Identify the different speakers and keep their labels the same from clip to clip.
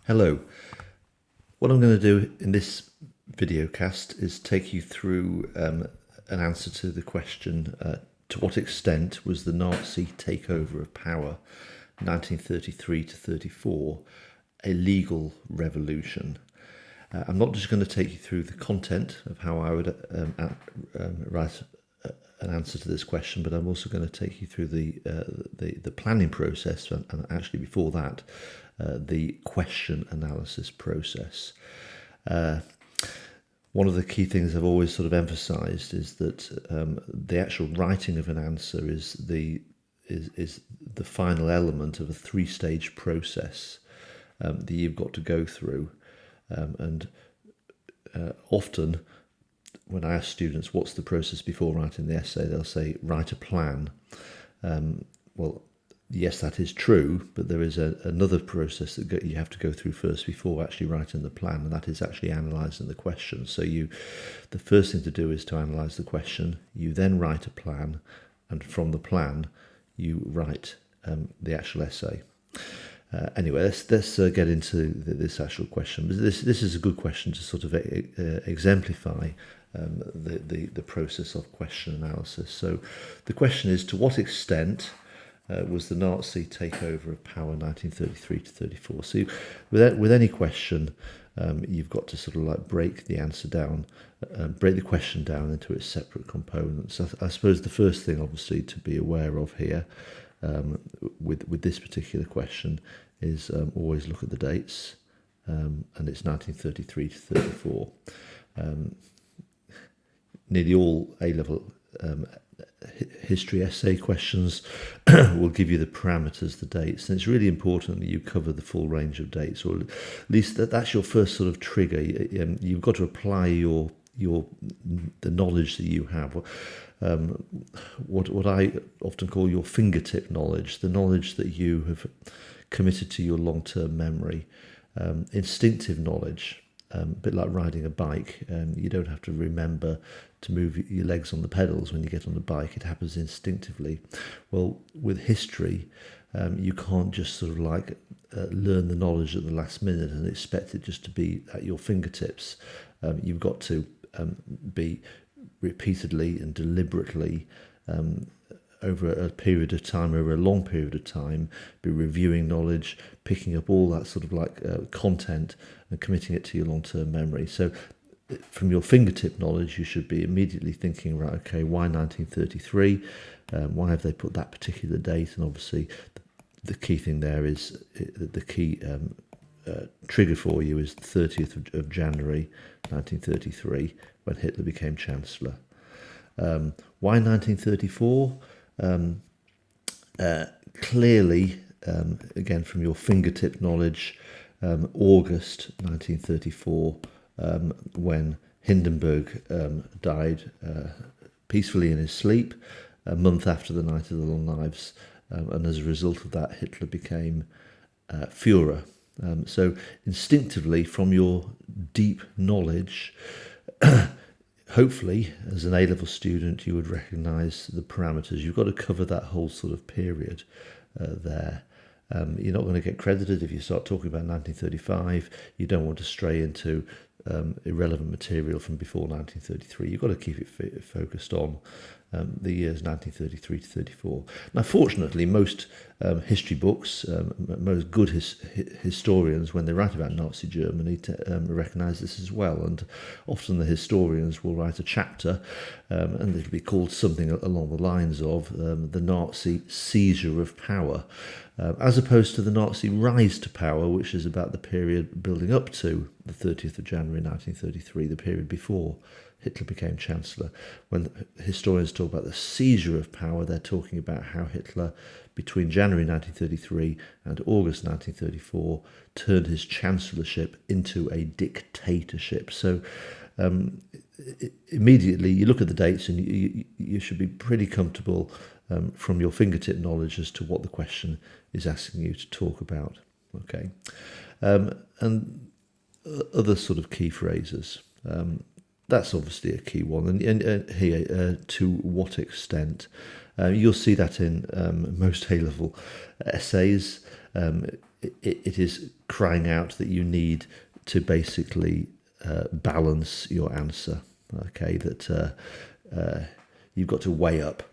Speaker 1: Hello. What I'm going to do in this video cast is take you through an answer to the question, to what extent was the Nazi takeover of power 1933 to 34 a legal revolution? I'm not just going to take you through the content of how I would write an answer to this question, but I'm also going to take you through the planning process, and actually before that, the question analysis process. One of the key things I've always sort of emphasised is that the actual writing of an answer is the final element of a three-stage process that you've got to go through, and often when I ask students what's the process before writing the essay, they'll say write a plan. Well, yes, that is true, but there is another process that you have to go through first before actually writing the plan, and that is actually analysing the question. So the first thing to do is to analyse the question. You then write a plan, and from the plan, you write the actual essay. Anyway, let's get into this actual question. This is a good question to sort of exemplify the process of question analysis. So the question is, to what extent was the Nazi takeover of power 1933 to 34? So with any question, you've got to sort of like break the answer down, break the question down into its separate components. I suppose the first thing, obviously, to be aware of here with this particular question is always look at the dates, and it's 1933 to 34. Nearly all A-level history essay questions will give you the parameters, the dates, and it's really important that you cover the full range of dates, or at least that's your first sort of trigger. You've got to apply the knowledge that you have, what I often call your fingertip knowledge, the knowledge that you have committed to your long-term memory, instinctive knowledge. A bit like riding a bike, you don't have to remember to move your legs on the pedals when you get on the bike. It happens instinctively. Well, with history, you can't just sort of like learn the knowledge at the last minute and expect it just to be at your fingertips. You've got to be repeatedly and deliberately over a period of time, over a long period of time, be reviewing knowledge, picking up all that sort of like content and committing it to your long-term memory. So from your fingertip knowledge, you should be immediately thinking, right, okay, why 1933? Why have they put that particular date? And obviously the key thing there is, the key trigger for you is the 30th of January 1933, when Hitler became Chancellor. Why 1934? Clearly, again, from your fingertip knowledge, August 1934, when Hindenburg died peacefully in his sleep, a month after the Night of the Long Knives, and as a result of that, Hitler became Führer. So instinctively, from your deep knowledge, hopefully, as an A-level student, you would recognise the parameters. You've got to cover that whole sort of period there. You're not going to get credited if you start talking about 1935. You don't want to stray into irrelevant material from before 1933. You've got to keep it focused on the years 1933 to 34. Now, fortunately, most history books, most good historians, when they write about Nazi Germany, recognise this as well. And often the historians will write a chapter, and it'll be called something along the lines of the Nazi seizure of power, as opposed to the Nazi rise to power, which is about the period building up to the 30th of January 1933, the period before Hitler became Chancellor. When historians talk about the seizure of power, they're talking about how Hitler, between January 1933 and August 1934, turned his chancellorship into a dictatorship. So immediately you look at the dates and you should be pretty comfortable from your fingertip knowledge as to what the question is asking you to talk about. Okay, and other sort of key phrases. That's obviously a key one. And here, to what extent? You'll see that in most A-level essays. it is crying out that you need to basically balance your answer. Okay, that you've got to weigh up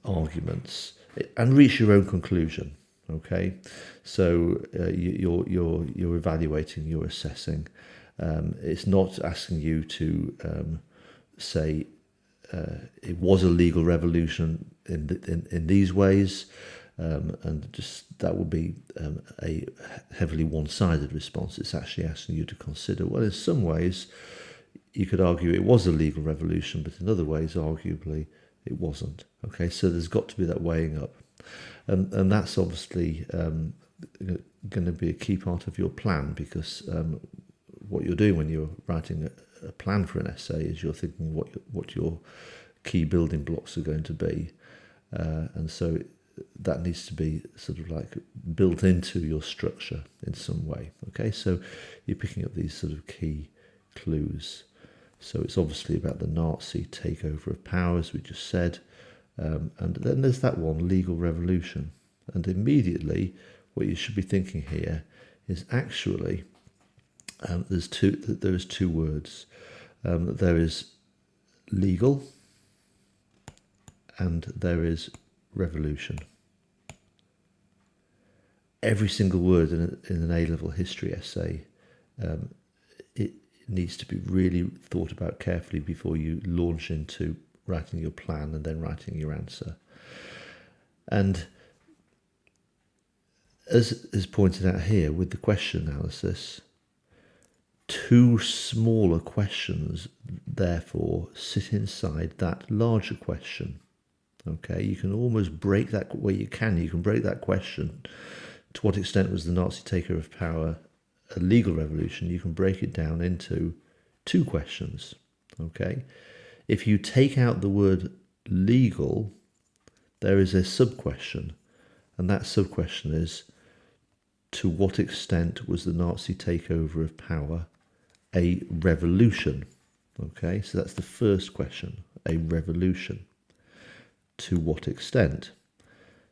Speaker 1: arguments and reach your own conclusion. Okay, so you're evaluating, you're assessing. It's not asking you to say it was a legal revolution in these ways, and just that would be a heavily one-sided response. It's actually asking you to consider, well, in some ways you could argue it was a legal revolution, but in other ways arguably it wasn't. Okay, so there's got to be that weighing up, and that's obviously going to be a key part of your plan, because what you're doing when you're writing a plan for an essay is you're thinking what your key building blocks are going to be, and so that needs to be sort of like built into your structure in some way. Okay, so you're picking up these sort of key clues. So it's obviously about the Nazi takeover of power, as we just said, and then there's that one, legal revolution, and immediately what you should be thinking here is actually there's two words. There is legal and there is revolution. Every single word in an A-level history essay, it needs to be really thought about carefully before you launch into writing your plan and then writing your answer. And as is pointed out here with the question analysis, two smaller questions therefore sit inside that larger question. Okay, you can almost break that where you can break that question. To what extent was the Nazi takeover of power a legal revolution? You can break it down into two questions. Okay, if you take out the word legal, there is a sub-question, and that sub-question is, to what extent was the Nazi takeover of power a revolution? Okay, so that's the first question, a revolution. To what extent?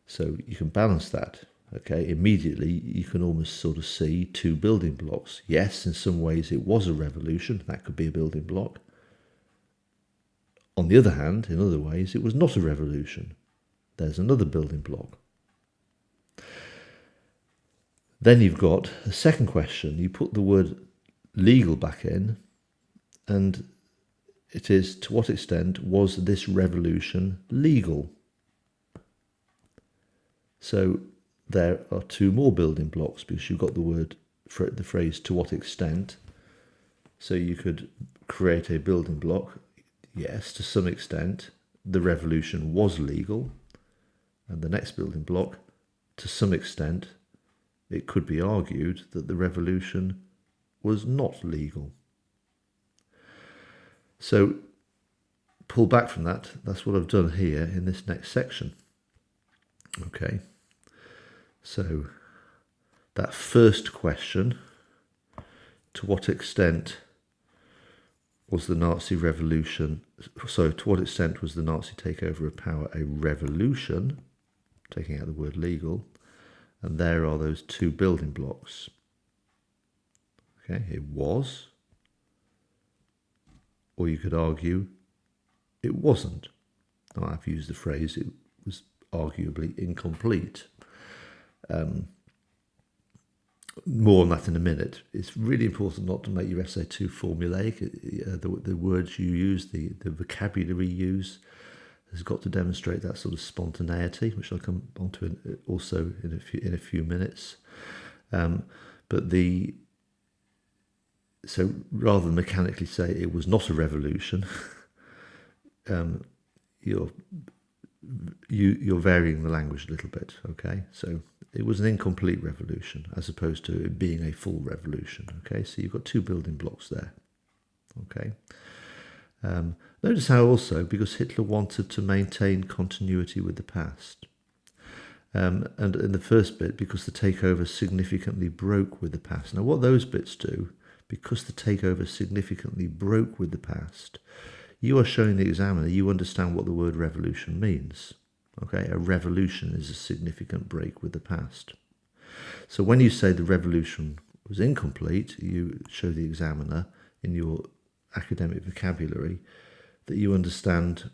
Speaker 1: So you can balance that. Okay, immediately you can almost sort of see two building blocks. Yes, in some ways it was a revolution, that could be a building block. On the other hand, in other ways, it was not a revolution. There's another building block. Then you've got a second question. You put the word legal back in, and it is, to what extent was this revolution legal? So there are two more building blocks, because you've got the phrase to what extent. So you could create a building block. Yes, to some extent the revolution was legal. And the next building block, to some extent it could be argued that the revolution was not legal. So pull back from that. That's what I've done here in this next section. Okay, so that first question, to what extent was the Nazi revolution, so to what extent was the Nazi takeover of power a revolution, taking out the word legal, and there are those two building blocks. Okay, it was, or you could argue it wasn't. Now, I've used the phrase it was arguably incomplete. More on that in a minute. It's really important not to make your essay too formulaic. The words you use, the vocabulary you use, has got to demonstrate that sort of spontaneity, which I'll come on to also in a few minutes. So rather than mechanically say it was not a revolution, you're varying the language a little bit. Okay, so it was an incomplete revolution as opposed to it being a full revolution. Okay, so you've got two building blocks there. Okay. Notice how also, because Hitler wanted to maintain continuity with the past. And in the first bit, because the takeover significantly broke with the past. Now, what those bits do, because the takeover significantly broke with the past, you are showing the examiner you understand what the word revolution means. Okay, a revolution is a significant break with the past. So when you say the revolution was incomplete, you show the examiner in your academic vocabulary that you understand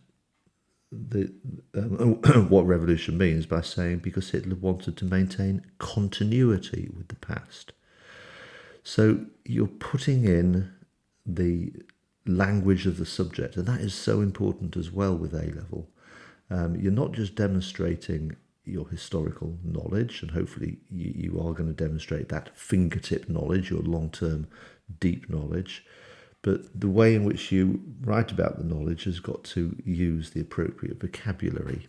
Speaker 1: what revolution means by saying because Hitler wanted to maintain continuity with the past. So you're putting in the language of the subject, and that is so important as well with A-level. You're not just demonstrating your historical knowledge, and hopefully you are going to demonstrate that fingertip knowledge, your long-term deep knowledge, but the way in which you write about the knowledge has got to use the appropriate vocabulary.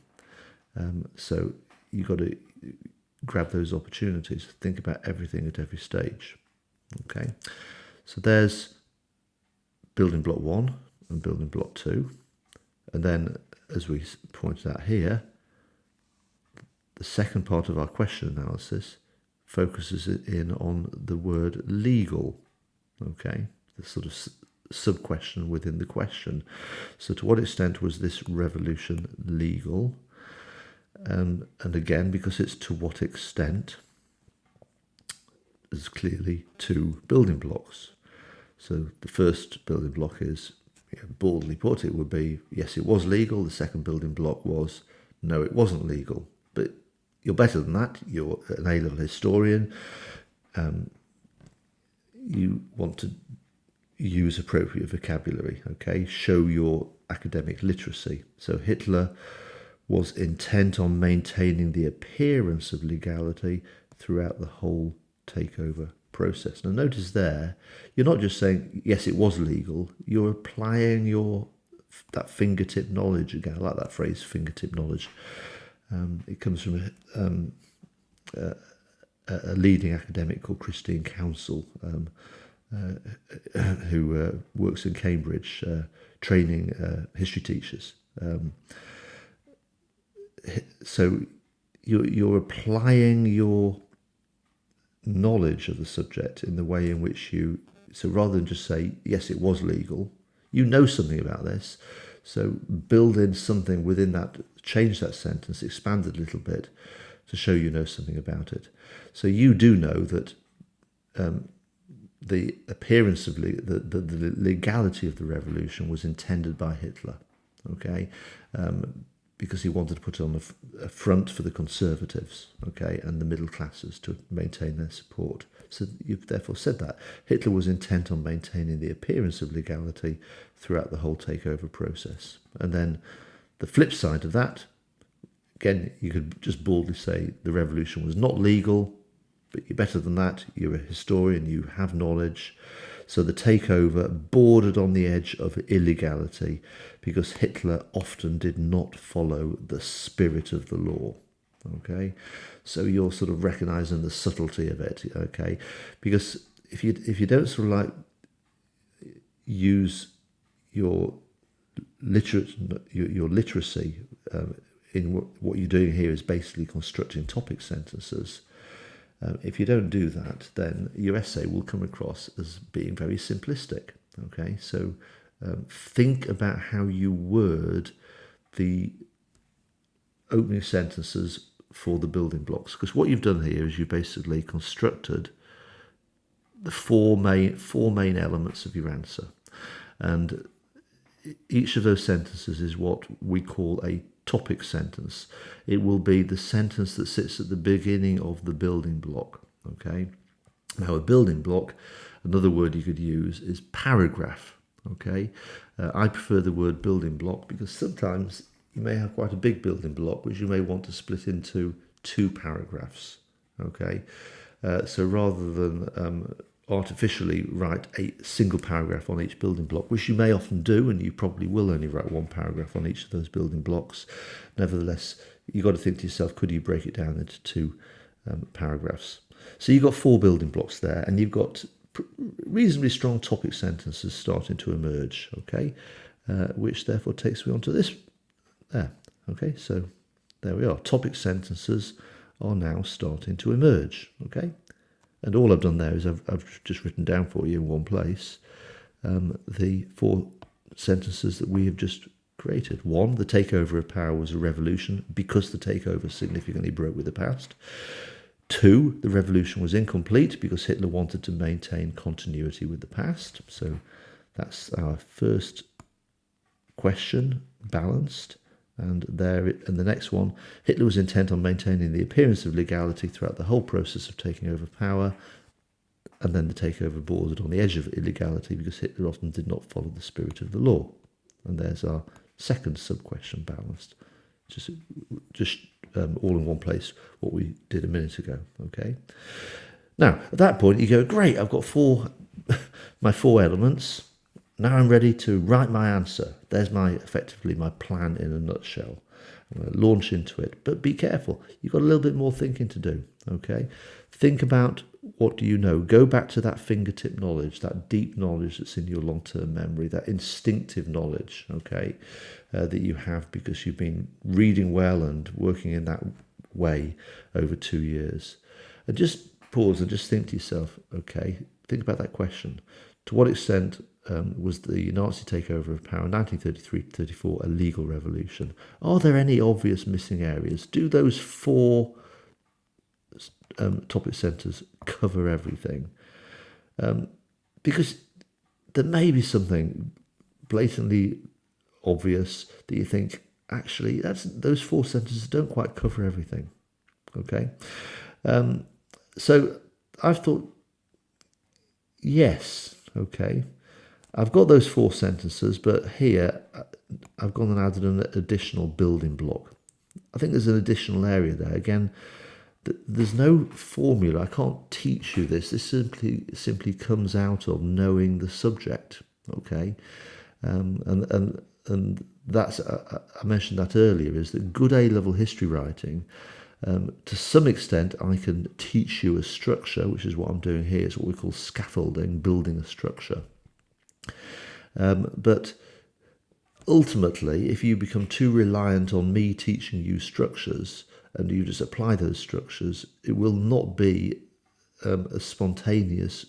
Speaker 1: So you've got to grab those opportunities, think about everything at every stage. Okay, so there's building block 1 and building block 2, and then as we pointed out here, the second part of our question analysis focuses in on the word legal. Okay, the sort of sub-question within the question. So to what extent was this revolution legal? And again, because it's to what extent, there's clearly 2 building blocks. So the first building block is, baldly put, it would be, yes, it was legal. The second building block was, no, it wasn't legal. But you're better than that. You're an A-level historian. You want to use appropriate vocabulary, okay? Show your academic literacy. So Hitler was intent on maintaining the appearance of legality throughout the whole takeover process. Now notice there, you're not just saying, yes, it was legal, you're applying that fingertip knowledge. Again, I like that phrase, fingertip knowledge. It comes from a leading academic called Christine Counsell, who works in Cambridge, training history teachers. So you're applying your knowledge of the subject in the way in which so rather than just say, yes, it was legal, you know something about this, so build in something within that, change that sentence, expand it a little bit to show you know something about it. So you do know that the appearance of the legality of the revolution was intended by Hitler, okay, because he wanted to put on a front for the conservatives, okay, and the middle classes to maintain their support. So you've therefore said that Hitler was intent on maintaining the appearance of legality throughout the whole takeover process. And then the flip side of that, again, you could just boldly say the revolution was not legal, but you're better than that. You're a historian, you have knowledge. So the takeover bordered on the edge of illegality because Hitler often did not follow the spirit of the law. Okay, so you're sort of recognizing the subtlety of it. Okay, because if you don't sort of like use your literacy in what you're doing here is basically constructing topic sentences. If you don't do that, then your essay will come across as being very simplistic. Okay, so think about how you word the opening sentences for the building blocks, because what you've done here is you basically constructed the four main elements of your answer, and each of those sentences is what we call a topic sentence. It will be the sentence that sits at the beginning of the building block. Okay, now a building block, another word you could use is paragraph. Okay, I prefer the word building block because sometimes you may have quite a big building block which you may want to split into 2 paragraphs. Okay, so rather than artificially write a single paragraph on each building block, which you may often do, and you probably will only write 1 paragraph on each of those building blocks. Nevertheless, you've got to think to yourself, could you break it down into 2 paragraphs? So you've got 4 building blocks there, and you've got reasonably strong topic sentences starting to emerge, okay, which therefore takes me on to this there. Okay, so there we are. Topic sentences are now starting to emerge, okay? And all I've done there is I've just written down for you in one place the 4 sentences that we have just created. 1, the takeover of power was a revolution because the takeover significantly broke with the past. 2, the revolution was incomplete because Hitler wanted to maintain continuity with the past. So that's our first question, balanced. And the next one, Hitler was intent on maintaining the appearance of legality throughout the whole process of taking over power, and then the takeover bordered on the edge of illegality because Hitler often did not follow the spirit of the law. And there's our second sub-question, balanced. Just all in one place, what we did a minute ago, okay? Now, at that point, you go, great, I've got my 4 elements. Now I'm ready to write my answer. There's effectively my plan in a nutshell. I'm going to launch into it, but be careful. You've got a little bit more thinking to do, okay? Think about what do you know. Go back to that fingertip knowledge, that deep knowledge that's in your long-term memory, that instinctive knowledge, okay, that you have because you've been reading well and working in that way over 2 years. And just pause and just think to yourself, okay, think about that question. To what extent was the Nazi takeover of power in 1933-34 a legal revolution? Are there any obvious missing areas? Do those 4 topic centres cover everything? Because there may be something blatantly obvious that you think, actually, those 4 sentences don't quite cover everything. Okay? So I've thought, yes, okay, I've got those 4 sentences, but here I've gone and added an additional building block. I think there's an additional area there. Again, there's no formula. I can't teach you this. This simply comes out of knowing the subject, okay? And that's, I mentioned that earlier, is that good A-level history writing, to some extent, I can teach you a structure, which is what I'm doing here. It's what we call scaffolding, building a structure. But ultimately, if you become too reliant on me teaching you structures and you just apply those structures, it will not be a spontaneous,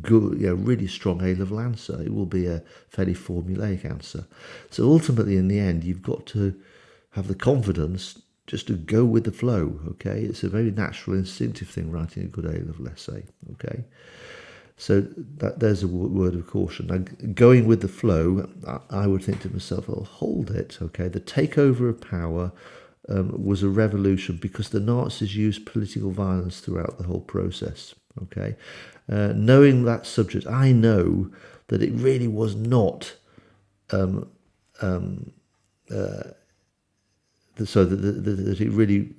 Speaker 1: good, really strong A-level answer. It will be a fairly formulaic answer. So ultimately, in the end, you've got to have the confidence just to go with the flow, okay? It's a very natural, instinctive thing, writing a good A-level essay, okay? So there's a word of caution. Now, going with the flow, I would think to myself, oh, hold it, okay? The takeover of power was a revolution because the Nazis used political violence throughout the whole process, okay? Knowing that subject, I know that it really was not so that it really,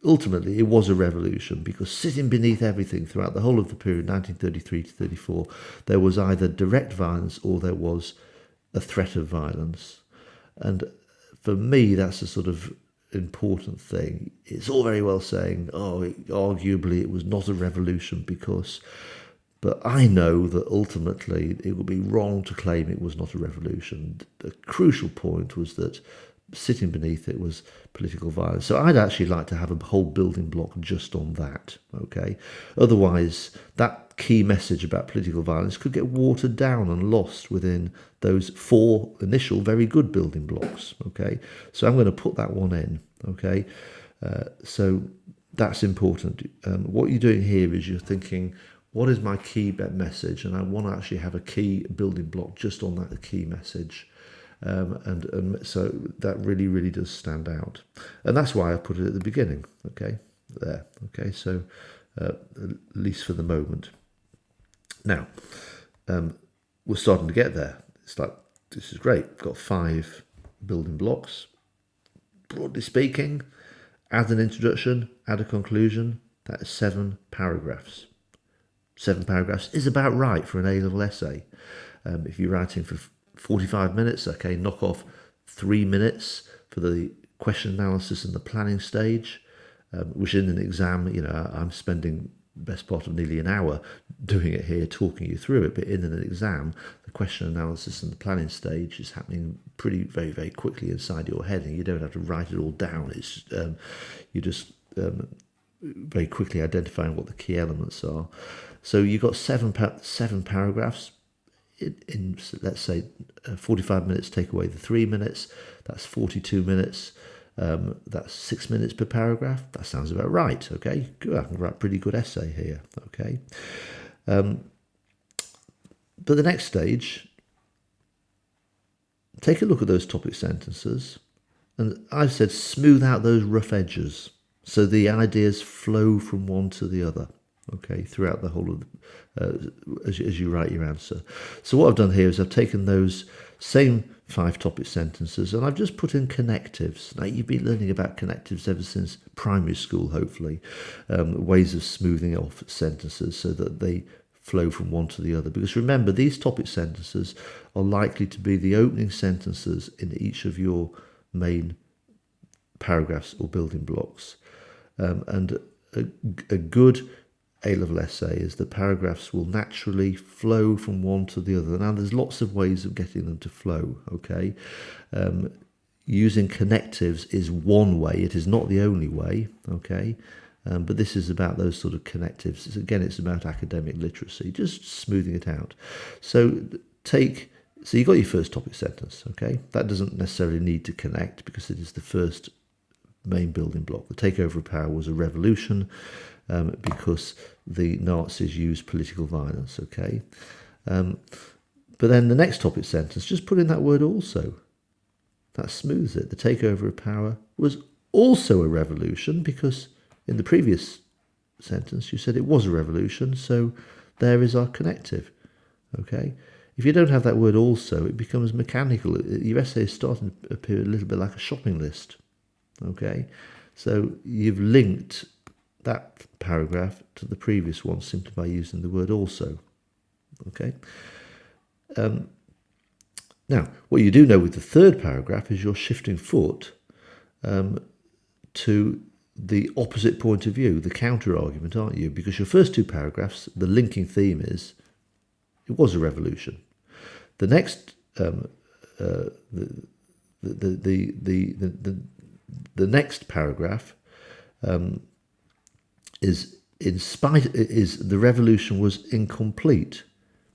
Speaker 1: ultimately, it was a revolution because sitting beneath everything throughout the whole of the period, 1933 to 34, there was either direct violence or there was a threat of violence. And for me, that's a sort of important thing. It's all very well saying, arguably it was not a revolution because... But I know that ultimately it would be wrong to claim it was not a revolution. The crucial point was that sitting beneath it was political violence. So I'd actually like to have a whole building block just on that, okay? Otherwise, that key message about political violence could get watered down and lost within those 4 initial very good building blocks, okay? So I'm going to put that one in, okay? So that's important. What you're doing here is you're thinking, what is my key message? And I want to actually have a key building block just on that key message. And so that really, really does stand out. And that's why I put it at the beginning, okay, there, okay, so at least for the moment. Now, we're starting to get there. It's like, this is great. We've got 5 building blocks. Broadly speaking, add an introduction, add a conclusion, that is 7 paragraphs. 7 paragraphs is about right for an A-level essay. If you're writing for 45 minutes, okay, knock off 3 minutes for the question analysis and the planning stage, which in an exam, I'm spending the best part of nearly an hour doing it here, talking you through it, but in an exam, the question analysis and the planning stage is happening pretty, very, very quickly inside your head, and you don't have to write it all down. It's you just very quickly identifying what the key elements are. So you've got 7 paragraphs. In let's say 45 minutes, take away the 3 minutes, that's 42 minutes. That's 6 minutes per paragraph. That sounds about right. Okay, good. I can write a pretty good essay here. Okay, but the next stage, take a look at those topic sentences, and I've said smooth out those rough edges so the ideas flow from one to the other. Okay, throughout the whole of as you write your answer. So what I've done here is I've taken those same 5 topic sentences and I've just put in connectives. Now you've been learning about connectives ever since primary school, hopefully, ways of smoothing off sentences so that they flow from one to the other. Because remember, these topic sentences are likely to be the opening sentences in each of your main paragraphs or building blocks. And a good A-level essay is the paragraphs will naturally flow from one to the other. Now, there's lots of ways of getting them to flow, okay? Using connectives is one way. It is not the only way, okay? But this is about those sort of connectives. Again, it's about academic literacy, just smoothing it out. So you've got your first topic sentence, okay? That doesn't necessarily need to connect because it is the first main building block. The takeover of power was a revolution because the Nazis used political violence, okay? But then the next topic sentence, just put in that word also. That smooths it. The takeover of power was also a revolution because in the previous sentence you said it was a revolution, so there is our connective, okay? If you don't have that word also, it becomes mechanical. Your essay is starting to appear a little bit like a shopping list, okay? So you've linked that paragraph to the previous one simply by using the word also, okay? Now, what you do know with the third paragraph is you're shifting foot to the opposite point of view, the counter argument, aren't you? Because your first 2 paragraphs, the linking theme is it was a revolution. The next, the next paragraph is the revolution was incomplete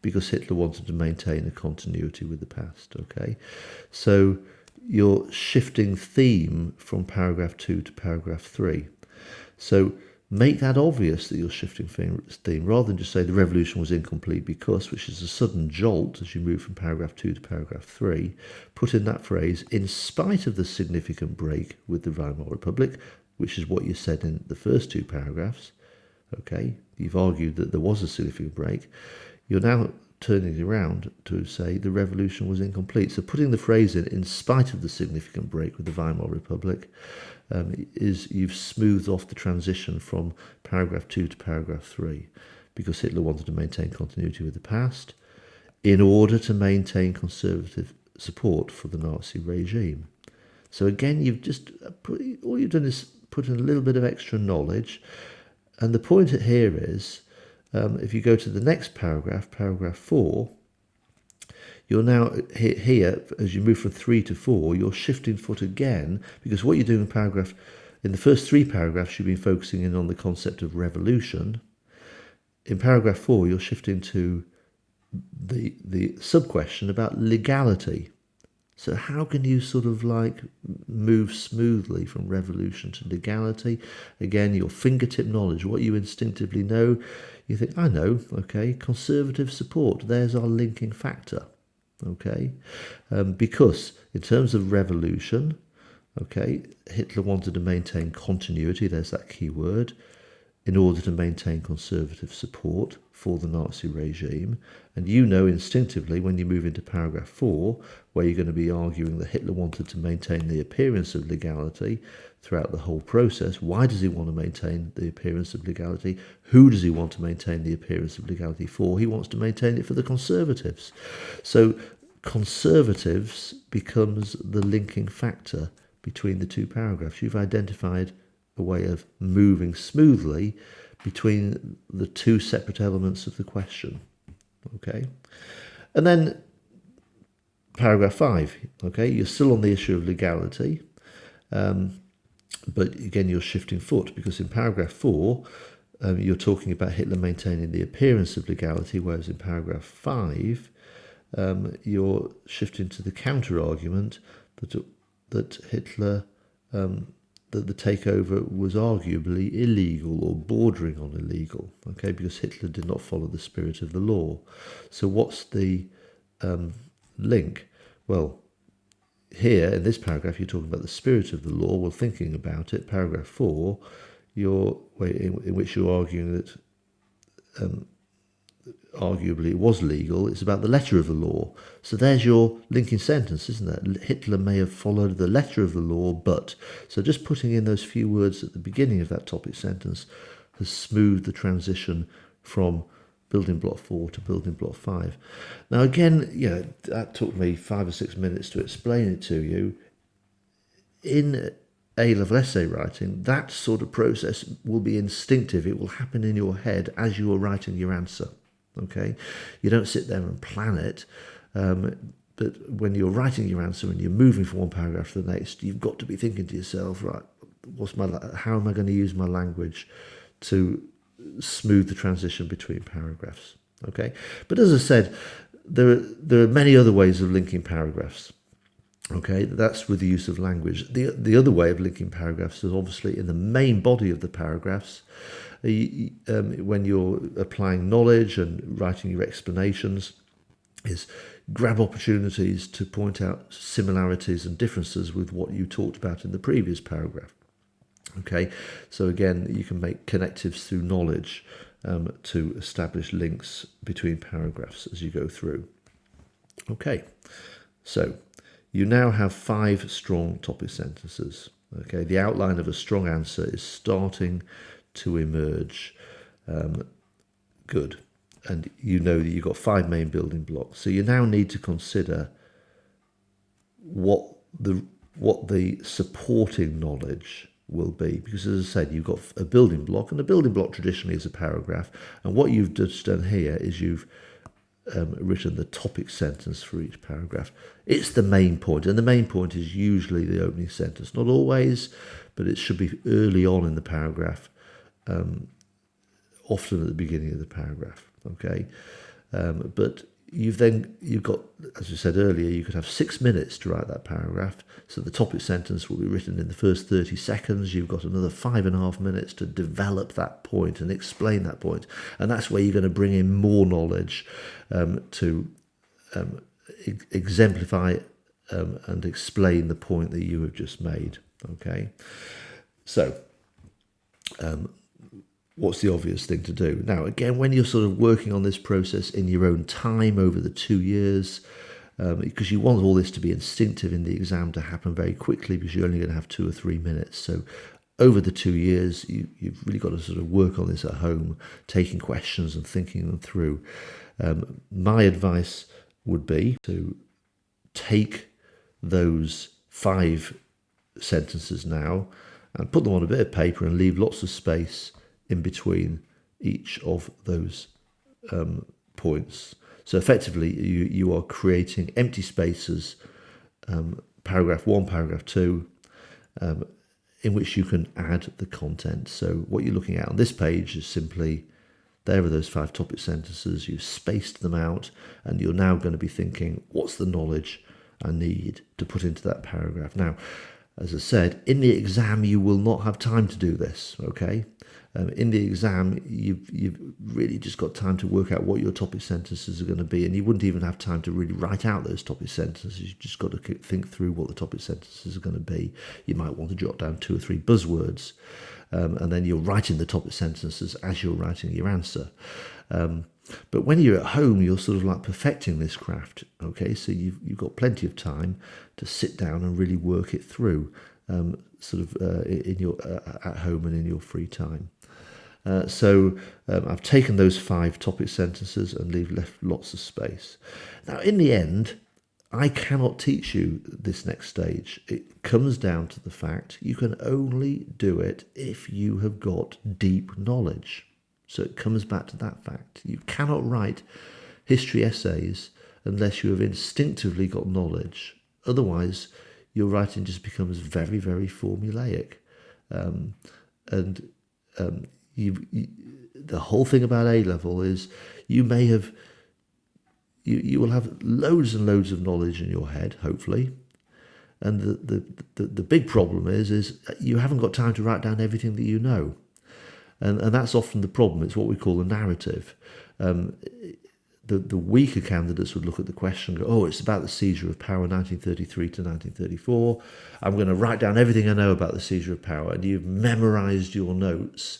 Speaker 1: because Hitler wanted to maintain a continuity with the past. Okay, so you're shifting theme from paragraph 2 to paragraph 3. So make that obvious that you're shifting theme rather than just say the revolution was incomplete because, which is a sudden jolt as you move from paragraph 2 to paragraph 3. Put in that phrase, in spite of the significant break with the Weimar Republic, which is what you said in the first 2 paragraphs. Okay, you've argued that there was a significant break. You're now turning it around to say the revolution was incomplete. So putting the phrase in spite of the significant break with the Weimar Republic, is you've smoothed off the transition from paragraph 2 to paragraph 3 because Hitler wanted to maintain continuity with the past in order to maintain conservative support for the Nazi regime. So again, all you've done is put in a little bit of extra knowledge, and the point here is if you go to the next paragraph, paragraph 4, you're now here, as you move from 3 to 4, you're shifting foot again, because what you're doing in the first 3 paragraphs, you've been focusing in on the concept of revolution. In paragraph 4, you're shifting to the sub-question about legality. So how can you sort of like move smoothly from revolution to legality? Again, your fingertip knowledge, what you instinctively know, you think, I know, okay, conservative support, there's our linking factor, okay? Because in terms of revolution, okay, Hitler wanted to maintain continuity, there's that key word, in order to maintain conservative support for the Nazi regime. And you know instinctively when you move into paragraph 4, where you're going to be arguing that Hitler wanted to maintain the appearance of legality throughout the whole process. Why does he want to maintain the appearance of legality? Who does he want to maintain the appearance of legality for? He wants to maintain it for the conservatives. So conservatives becomes the linking factor between the 2 paragraphs. You've identified a way of moving smoothly between the 2 separate elements of the question. Okay, and then paragraph 5. Okay, you're still on the issue of legality, but again you're shifting foot because in paragraph 4 you're talking about Hitler maintaining the appearance of legality, whereas in paragraph 5 you're shifting to the counter argument that Hitler that the takeover was arguably illegal or bordering on illegal, okay, because Hitler did not follow the spirit of the law. So what's the link? Well, here in this paragraph, you're talking about the spirit of the law. Well, thinking about it, paragraph 4, in which you're arguing that arguably it was legal, it's about the letter of the law. So there's your linking sentence, isn't it? Hitler may have followed the letter of the law, but. So just putting in those few words at the beginning of that topic sentence has smoothed the transition from building block 4 to building block 5. Now again, that took me 5 or 6 minutes to explain it to you. In A-level essay writing, that sort of process will be instinctive. It will happen in your head as you are writing your answer. Okay, you don't sit there and plan it, but when you're writing your answer and you're moving from one paragraph to the next, you've got to be thinking to yourself, right, how am I going to use my language to smooth the transition between paragraphs? Okay, but as I said, there are many other ways of linking paragraphs. Okay, that's with the use of language. The other way of linking paragraphs is obviously in the main body of the paragraphs. When you're applying knowledge and writing your explanations, is grab opportunities to point out similarities and differences with what you talked about in the previous paragraph. Okay, so again, you can make connectives through knowledge to establish links between paragraphs as you go through. Okay, so you now have 5 strong topic sentences. Okay, the outline of a strong answer is starting to emerge. Good. And you know that you've got 5 main building blocks. So you now need to consider what the supporting knowledge will be. Because as I said, you've got a building block, and a building block traditionally is a paragraph. And what you've just done here is you've written the topic sentence for each paragraph. It's the main point, and the main point is usually the opening sentence. Not always, but it should be early on in the paragraph, often at the beginning of the paragraph. Okay, but you've got, as I said earlier, you could have 6 minutes to write that paragraph. So the topic sentence will be written in the first 30 seconds. You've got another 5.5 minutes to develop that point and explain that point. And that's where you're going to bring in more knowledge to exemplify and explain the point that you have just made. Okay, so what's the obvious thing to do? Now, again, when you're sort of working on this process in your own time over the 2 years, because you want all this to be instinctive in the exam to happen very quickly, because you're only going to have 2 or 3 minutes. So over the 2 years, you've really got to sort of work on this at home, taking questions and thinking them through. My advice would be to take those 5 sentences now and put them on a bit of paper and leave lots of space in between each of those points. So effectively, you are creating empty spaces, paragraph 1, paragraph 2, in which you can add the content. So what you're looking at on this page is simply, there are those 5 topic sentences, you've spaced them out, and you're now going to be thinking, what's the knowledge I need to put into that paragraph? Now, as I said, in the exam, you will not have time to do this, okay? In the exam, you've really just got time to work out what your topic sentences are going to be, and you wouldn't even have time to really write out those topic sentences. You've just got to think through what the topic sentences are going to be. You might want to jot down 2 or 3 buzzwords, and then you're writing the topic sentences as you're writing your answer. But when you're at home, you're sort of like perfecting this craft, okay? So you've got plenty of time to sit down and really work it through, in your at home and in your free time. So I've taken those 5 topic sentences and left lots of space. Now, in the end, I cannot teach you this next stage. It comes down to the fact you can only do it if you have got deep knowledge. So it comes back to that fact. You cannot write history essays unless you have instinctively got knowledge. Otherwise, your writing just becomes very, very formulaic. The whole thing about A-level is you will have loads and loads of knowledge in your head, hopefully, And the big problem is you haven't got time to write down everything that you know. And that's often the problem. It's what we call a narrative. The weaker candidates would look at the question and go, oh, it's about the seizure of power 1933 to 1934. I'm going to write down everything I know about the seizure of power. And you've memorized your notes.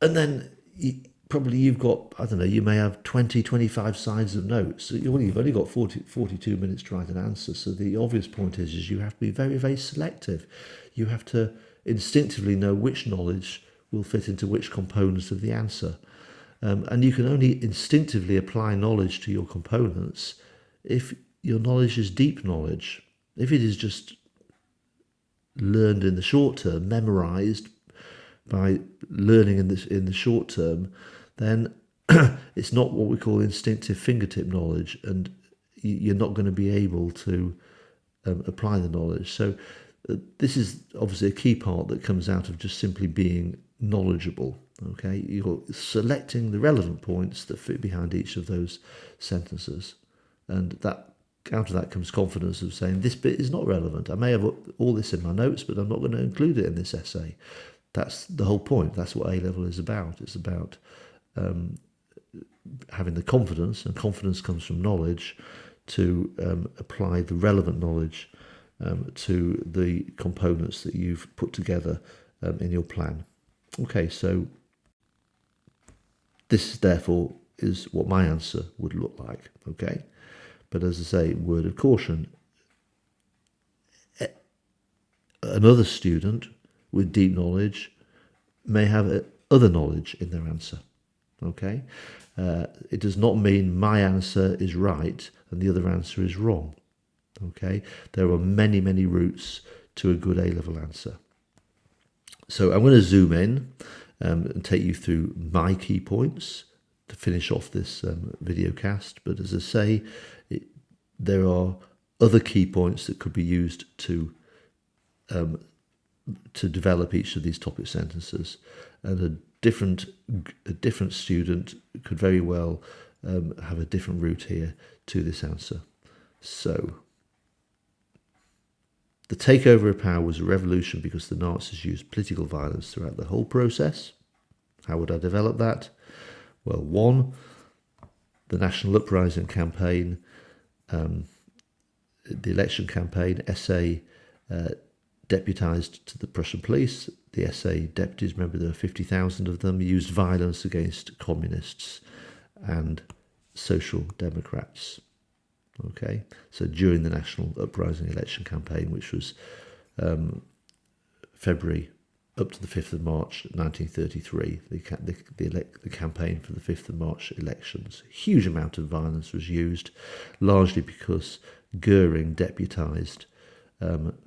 Speaker 1: And then you've got, I don't know, you may have 20, 25 sides of notes. You've only got 42 minutes to write an answer. So the obvious point is you have to be very, very selective. You have to instinctively know which knowledge will fit into which components of the answer. And you can only instinctively apply knowledge to your components if your knowledge is deep knowledge. If it is just learned in the short term, memorized by learning in the short term, then it's not what we call instinctive fingertip knowledge, and you're not going to be able to apply the knowledge. So this is obviously a key part that comes out of just simply being knowledgeable. Okay, you're selecting the relevant points that fit behind each of those sentences, and that out of that comes confidence of saying this bit is not relevant. I may have all this in my notes, but I'm not going to include it in this essay. That's the whole point. That's what A-level is about. It's about having the confidence, and confidence comes from knowledge, to apply the relevant knowledge to the components that you've put together in your plan. Okay, so this therefore is what my answer would look like. Okay, but as I say, word of caution: another student with deep knowledge may have other knowledge in their answer. Okay, it does not mean my answer is right and the other answer is wrong. Okay, there are many, many routes to a good A-level answer. So I'm going to zoom in and take you through my key points to finish off this video cast. But as I say, there are other key points that could be used to develop each of these topic sentences, and a different student could very well have a different route here to this answer. So, the takeover of power was a revolution because the Nazis used political violence throughout the whole process. How would I develop that? Well, 1, the National Uprising campaign, the election campaign, SA deputised to the Prussian police. The SA deputies, remember there were 50,000 of them, used violence against communists and social democrats. Okay, so during the National Uprising election campaign, which was February up to the 5th of March 1933, the campaign for the 5th of March elections, a huge amount of violence was used, largely because Goering deputised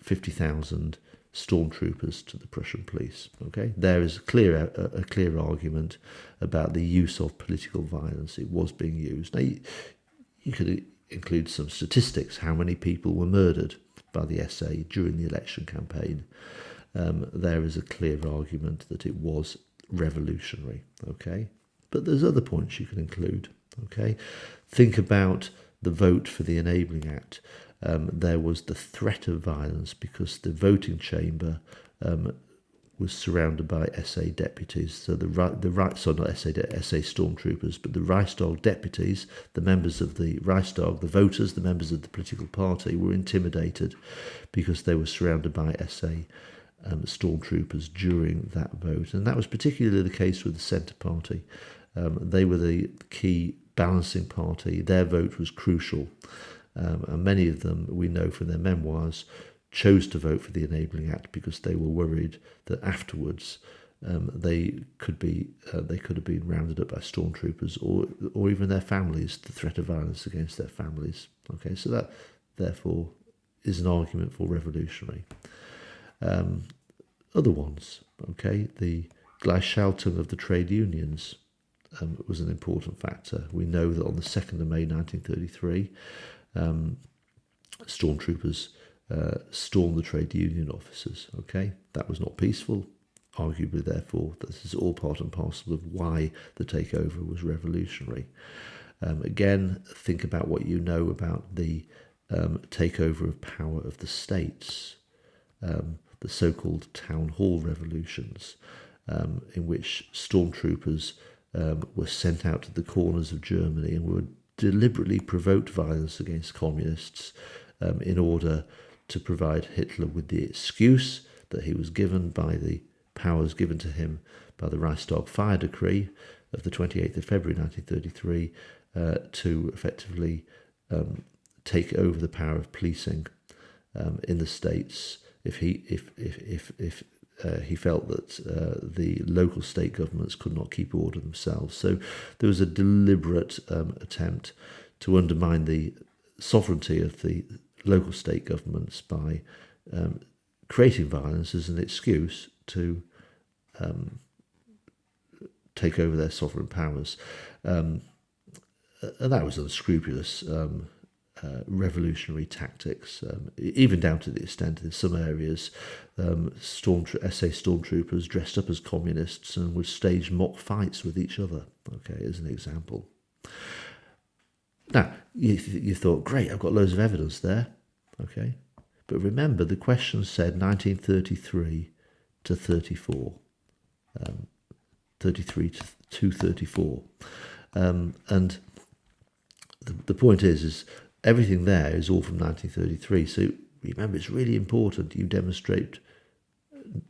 Speaker 1: 50,000 stormtroopers to the Prussian police. Okay, there is a clear argument about the use of political violence. It was being used. Now, you could include some statistics, how many people were murdered by the SA during the election campaign. There is a clear argument that it was revolutionary. Okay, but there's other points you can include. Okay, think about the vote for the Enabling Act. There was the threat of violence because the voting chamber was surrounded by SA deputies. So not SA stormtroopers, but the Reichstag deputies, the members of the Reichstag, the voters, the members of the political party, were intimidated because they were surrounded by SA stormtroopers during that vote. And that was particularly the case with the Centre Party. They were the key balancing party. Their vote was crucial. And many of them, we know from their memoirs, chose to vote for the Enabling Act because they were worried that afterwards they could have been rounded up by stormtroopers or even their families, the threat of violence against their families. Okay, so that therefore is an argument for revolutionary. Other ones, okay, the Gleichschaltung of the trade unions was an important factor. We know that on the 2nd of May 1933, stormtroopers stormed the trade union offices. Okay, that was not peaceful. Arguably, therefore, this is all part and parcel of why the takeover was revolutionary. Again, think about what you know about the takeover of power of the states, the so-called town hall revolutions, in which stormtroopers were sent out to the corners of Germany and were deliberately provoked violence against communists in order to provide Hitler with the excuse that he was given by the powers given to him by the Reichstag fire decree of the 28th of February 1933 to effectively take over the power of policing in the states if he felt that the local state governments could not keep order themselves. So there was a deliberate attempt to undermine the sovereignty of the local state governments by creating violence as an excuse to take over their sovereign powers. And that was unscrupulous revolutionary tactics, even down to the extent in some areas SA stormtroopers dressed up as communists and would stage mock fights with each other, okay, as an example. Now, you thought, great, I've got loads of evidence there, okay, but remember the question said 1933 to 34, 33 to 34, and the point is everything there is all from 1933. So remember, it's really important you demonstrate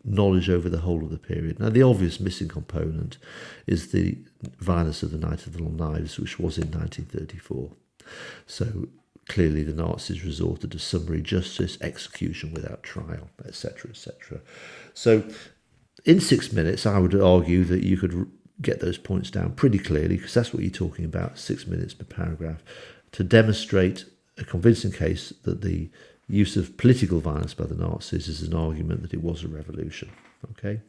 Speaker 1: knowledge over the whole of the period. Now, the obvious missing component is the violence of the Night of the Long Knives, which was in 1934. So clearly the Nazis resorted to summary justice, execution without trial, etc., etc. So in 6 minutes, I would argue that you could get those points down pretty clearly, because that's what you're talking about, 6 minutes per paragraph, to demonstrate a convincing case that the use of political violence by the Nazis is an argument that it was a revolution. Okay,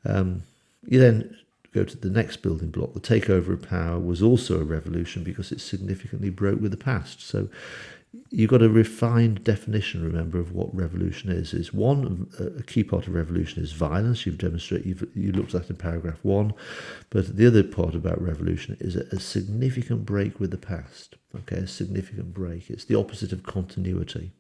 Speaker 1: you then go to the next building block. The takeover of power was also a revolution because it significantly broke with the past. So you've got a refined definition, remember, of what revolution is. Is one, a key part of revolution is violence. You've demonstrated, you looked at that in paragraph 1. But the other part about revolution is a significant break with the past. Okay, a significant break. It's the opposite of continuity.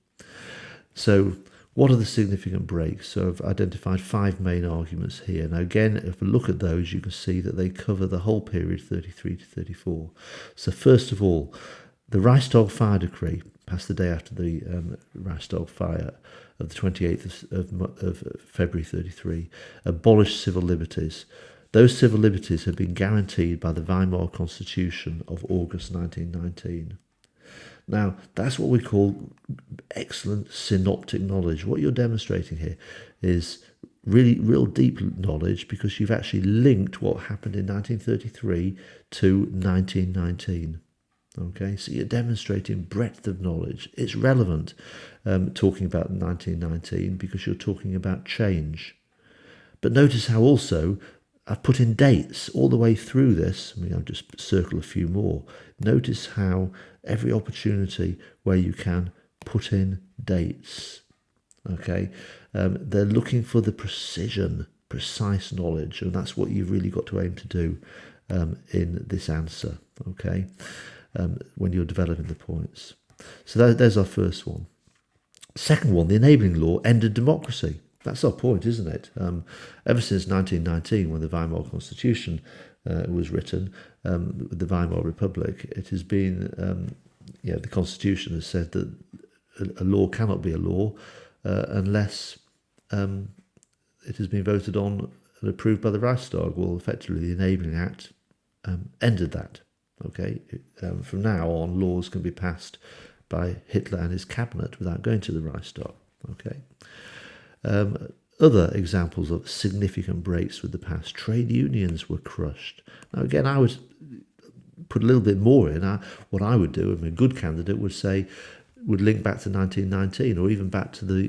Speaker 1: So what are the significant breaks? So I've identified 5 main arguments here. Now again, if we look at those, you can see that they cover the whole period 33 to 34. So first of all, the Reichstag fire decree, passed the day after the Reichstag fire of the 28th of February 33, abolished civil liberties. Those civil liberties had been guaranteed by the Weimar Constitution of August 1919. Now, that's what we call excellent synoptic knowledge. What you're demonstrating here is really real deep knowledge, because you've actually linked what happened in 1933 to 1919. Okay, so you're demonstrating breadth of knowledge. It's relevant talking about 1919 because you're talking about change. But notice how also I've put in dates all the way through this. I mean, I'll just circle a few more. Notice how every opportunity where you can put in dates. Okay, they're looking for the precision, precise knowledge, and that's what you've really got to aim to do in this answer. Okay. When you're developing the points. So there's our first one. Second one, the enabling law ended democracy. That's our point, isn't it? Ever since 1919, when the Weimar Constitution was written, the Weimar Republic, it has been, the Constitution has said that a law cannot be a law unless it has been voted on and approved by the Reichstag. Well, effectively, the Enabling Act ended that. Okay, from now on, laws can be passed by Hitler and his cabinet without going to the Reichstag. Okay. Other examples of significant breaks with the past: trade unions were crushed. Now, again, I would put a little bit more in. What I would do, and a good candidate would say, would link back to 1919 or even back to the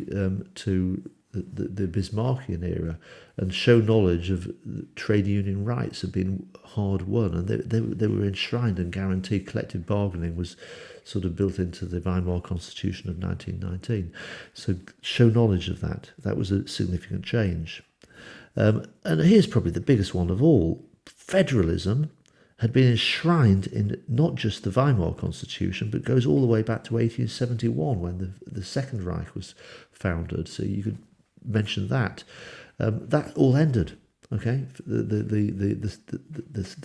Speaker 1: Bismarckian era, and show knowledge of trade union rights had been hard won, and they were enshrined and guaranteed. Collective bargaining was sort of built into the Weimar Constitution of 1919. So show knowledge of that. That was a significant change. And here's probably the biggest one of all. Federalism had been enshrined in not just the Weimar Constitution, but goes all the way back to 1871 when the Second Reich was founded. So you could mention that. That all ended. Okay, the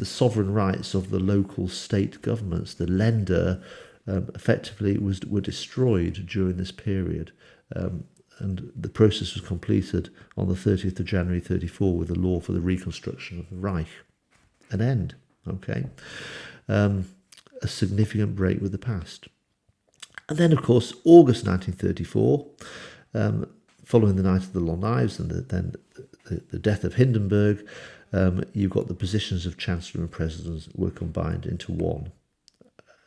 Speaker 1: sovereign rights of the local state governments, the Länder, effectively were destroyed during this period. And the process was completed on the 30th of January 34 with the law for the reconstruction of the Reich. An end, okay? A significant break with the past. And then, of course, August 1934, following the Night of the Long Knives and then the death of Hindenburg, you've got the positions of Chancellor and President were combined into one.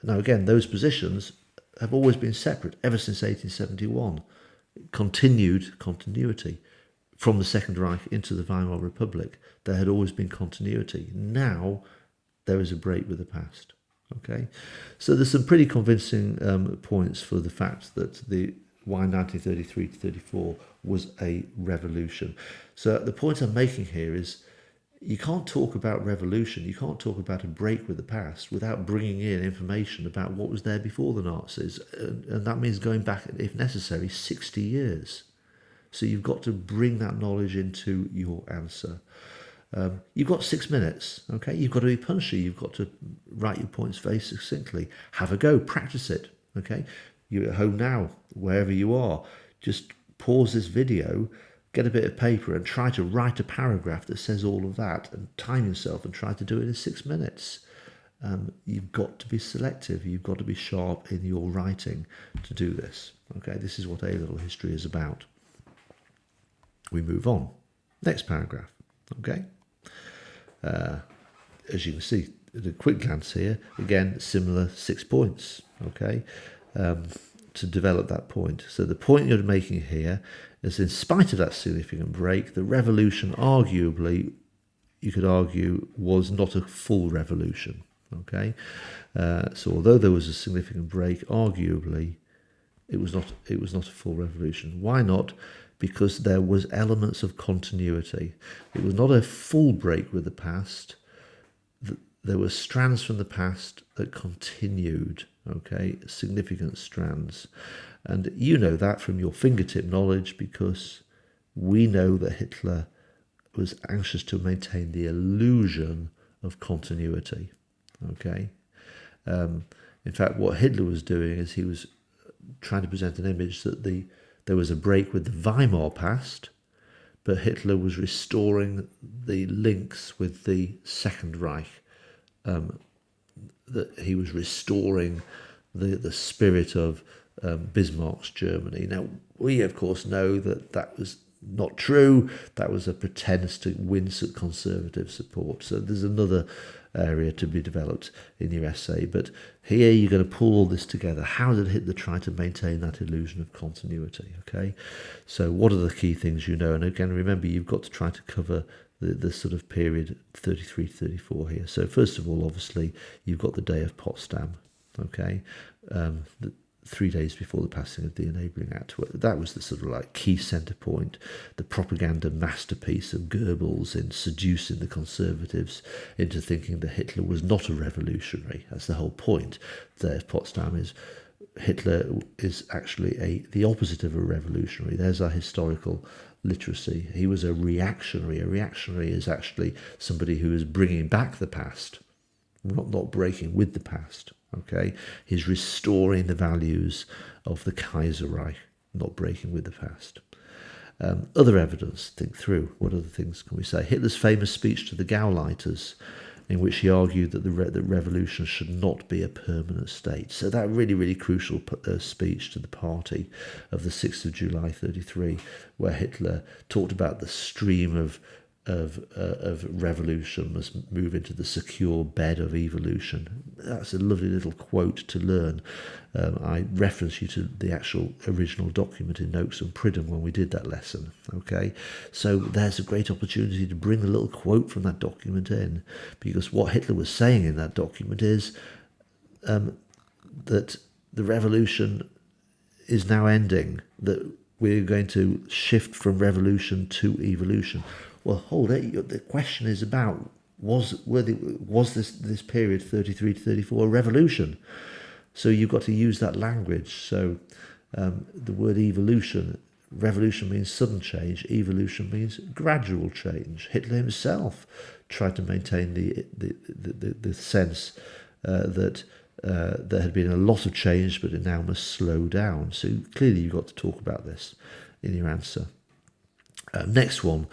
Speaker 1: Now, again, those positions have always been separate ever since 1871. Continuity from the Second Reich into the Weimar Republic. There had always been continuity. Now there is a break with the past. Okay, so there's some pretty convincing points for the fact that why 1933 to 34 was a revolution. So the point I'm making here is you can't talk about revolution, you can't talk about a break with the past without bringing in information about what was there before the Nazis. And that means going back, if necessary, 60 years. So you've got to bring that knowledge into your answer. You've got 6 minutes, okay? You've got to be punchy. You've got to write your points very succinctly. Have a go, practice it, okay? You're at home now, wherever you are. Just pause this video, get a bit of paper and try to write a paragraph that says all of that and time yourself and try to do it in 6 minutes. You've got to be selective. You've got to be sharp in your writing to do this. Okay, this is what A-level history is about. We move on. Next paragraph. Okay. As you can see, at a quick glance here, again, similar 6 points. Okay. To develop that point. So the point you're making here is, in spite of that significant break, the revolution arguably, you could argue, was not a full revolution. Okay, so although there was a significant break, arguably, it was not a full revolution. Why not? Because there was elements of continuity. It was not a full break with the past. There were strands from the past that continued. Okay, significant strands. And you know that from your fingertip knowledge, because we know that Hitler was anxious to maintain the illusion of continuity. Okay. In fact, what Hitler was doing is he was trying to present an image that there was a break with the Weimar past, but Hitler was restoring the links with the Second Reich. That he was restoring the spirit of Bismarck's Germany. Now, we, of course, know that was not true. That was a pretense to win some conservative support. So there's another area to be developed in your essay. But here you're going to pull all this together. How did Hitler try to maintain that illusion of continuity? Okay, so what are the key things you know? And again, remember, you've got to try to cover the sort of period 33 to 34 here. So first of all, obviously, you've got the day of Potsdam, okay? 3 days before the passing of the Enabling Act. That was the sort of like key centre point, the propaganda masterpiece of Goebbels in seducing the conservatives into thinking that Hitler was not a revolutionary. That's the whole point. The day of Potsdam is Hitler is actually the opposite of a revolutionary. There's our historical literacy. He was a reactionary. A reactionary is actually somebody who is bringing back the past, not breaking with the past. Okay, he's restoring the values of the Kaiserreich, not breaking with the past. Other evidence, think through. What other things can we say? Hitler's famous speech to the Gauleiters, in which he argued that the revolution should not be a permanent state. So that really crucial speech to the party of the 6th of July 33, where Hitler talked about the stream of revolution must move into the secure bed of evolution. That's a lovely little quote to learn. I reference you to the actual original document in Noakes and Pridham when we did that lesson. Okay, so there's a great opportunity to bring a little quote from that document in, because what Hitler was saying in that document is that the revolution is now ending, that we're going to shift from revolution to evolution. Well, hold it. The question is about was this period 33 to 34 a revolution? So you've got to use that language. So the word evolution, revolution means sudden change, evolution means gradual change. Hitler himself tried to maintain the sense that there had been a lot of change, but it now must slow down. So clearly you've got to talk about this in your answer. Next one.